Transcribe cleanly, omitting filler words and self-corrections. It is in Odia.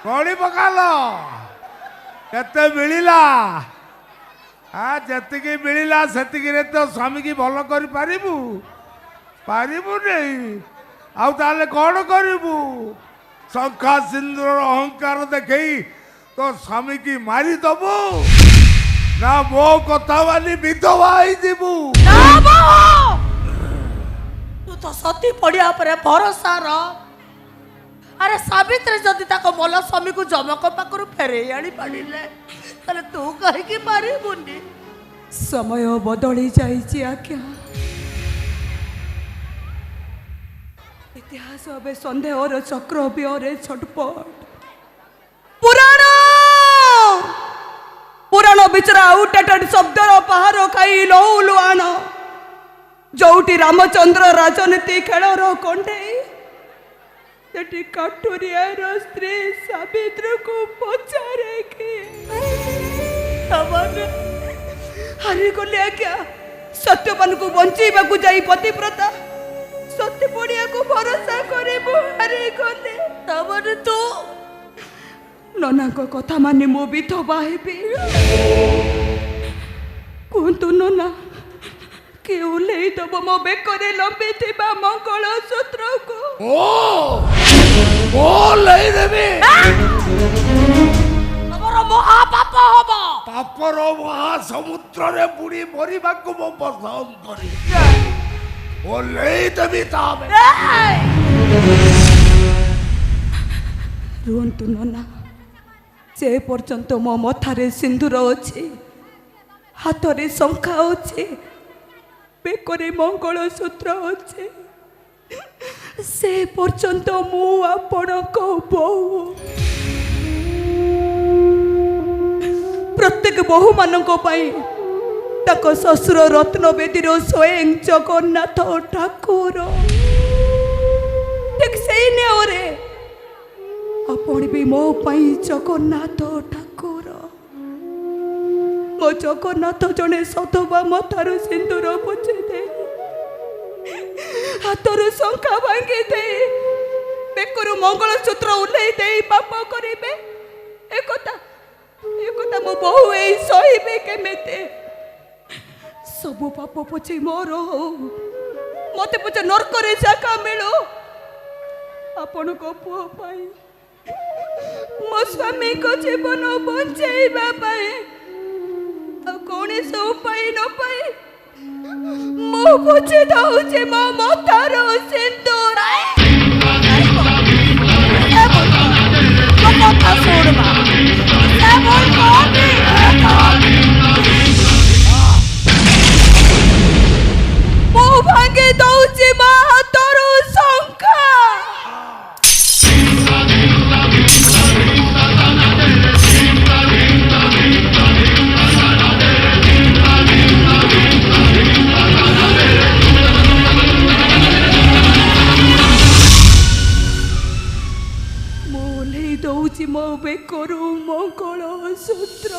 କଳି ପକାଲ କେତେ ମିଳିଲା ଯେତିକି ମିଳିଲା ସେତିକିରେ ତ ସ୍ୱାମୀକି ଭଲ କରିପାରିବୁ ପାରିବୁନି ଆଉ ତାହେଲେ କ'ଣ କରିବୁ ଶଙ୍ଖା ସିନ୍ଦୁରର ଅହଙ୍କାର ଦେଖେଇ ତୋ ସ୍ୱାମୀକି ମାରିଦବୁ ନା ମୋ କଥା ମାନି ବିଧବା ହେଇଯିବୁ ତୁ ତ ସତୀ ପଡ଼ିଆ ଉପରେ ଭରସା ଆରେ ସାବିତ୍ରୀ ଯଦି ତାଙ୍କ ମଲ ସ୍ୱାମୀକୁ ଯମକ ପାଖରୁ ଫେରେଇ ଆଣି ପାରିଲେ ତାହେଲେ ତୁ କାହିଁକି ପାରିବୁନି ସମୟ ବଦଳି ଯାଇଛି ଆଜ୍ଞା ଇତିହାସ ଏବେ ସନ୍ଦେହର ଚକ୍ର ବିହରେ ଛଟପଟ ପୁରାଣ ବିଚରା ଆଉଟାଟାଟ ଶବ୍ଦର ପାହାର ଖାଇ ଲହୁ ଲୁହାଣ ଯୋଉଠି ରାମଚନ୍ଦ୍ର ରାଜନୀତି ଖେଳର କଣ୍ଢେଇ ସେଠି କାଠୁରିଆର ସ୍ତ୍ରୀ ସାବିତ୍ରୀକୁ ପଚାରେ କି ହାରିଗଲେ ଆଜ୍ଞା ସତ୍ୟବାନକୁ ବଞ୍ଚେଇବାକୁ ଯାଇ ପତିବ୍ରତା ସତ୍ୟ ପଡ଼ିଆକୁ ଭରସା କରିବୁ ହାରିଗଲେ ତାମାନେ ତୁ ନନାଙ୍କ କଥା ମାନି ମୁଁ ବିଧବା ହେବି କୁହନ୍ତୁ ନନା କିଏ ଓହ୍ଲେଇ ଦବ ମୋ ବେକରେ ଲମ୍ବିଥିବା ମଙ୍ଗଳସୂତ୍ରକୁ ଓହ୍ଲେଇ ଦେବି ତମର ମହାପାପ ହବ ପାପର ମହାସମୁଦ୍ରରେ ବୁଡ଼ି ମରିବାକୁ ମୁଁ ପସନ୍ଦ କରି ଓହ୍ଲେଇ ଦେବି ତାପରେ ରୁହନ୍ତୁ ନନା ଯେ ପର୍ଯ୍ୟନ୍ତ ମୋ ମଥାରେ ସିନ୍ଦୁର ଅଛି ହାତରେ ଶଙ୍ଖା ଅଛି ବେକରେ ମଙ୍ଗଳସୂତ୍ର ଅଛି ସେ ପର୍ଯ୍ୟନ୍ତ ମୁଁ ଆପଣଙ୍କ ବୋହୂ ପ୍ରତ୍ୟେକ ବୋହୂମାନଙ୍କ ପାଇଁ ତାଙ୍କ ଶ୍ୱଶୁର ରତ୍ନବେଦୀର ସ୍ୱୟଂ ଜଗନ୍ନାଥ ଠାକୁର ଠିକ୍ ସେଇ ନିୟମରେ ଆପଣ ବି ମୋ ପାଇଁ ଜଗନ୍ନାଥ ଠାକୁର ମୋ ଜଗନ୍ନାଥ ଜଣେ ସଧବା ମଥାରୁ ସିନ୍ଦୁର ପୋଛି ଦେଇ ହାତରୁ ଶଙ୍ଖା ଭାଙ୍ଗି ଦେଇ ବେକରୁ ମଙ୍ଗଳସୂତ୍ର ଓହ୍ଲେଇ ଦେଇ ପାପ କରିବେ ଏକଥା ମୋ ବୋହୂ ଏଇ ସହିବେ କେମିତି ସବୁ ପାପ ପଛେ ମୋର ହଉ ମତେ ପଛେ ନର୍କରେ ଜାଗା ମିଳୁ ଆପଣଙ୍କ ପୁଅ ପାଇଁ ମୋ ସ୍ୱାମୀଙ୍କ ଜୀବନ ବଞ୍ଚେଇବା ପାଇଁ ଆଉ କୌଣସି ଉପାୟ ନ ପାଇ ମୁଁ ବୁଝି ଦଉଛି ମୋ ମଥାର ସିନ୍ଦୁର କଥା ଶୁଣବା ମୁଁ ଭାଙ୍ଗି ଦଉଛି ମୋ ହାତରୁ ଶଙ୍ଖା ମୁଁ ଓହ୍ଲେଇ ଦଉଛି ମୋ ବେକରୁ ମଙ୍ଗଳସୂତ୍ର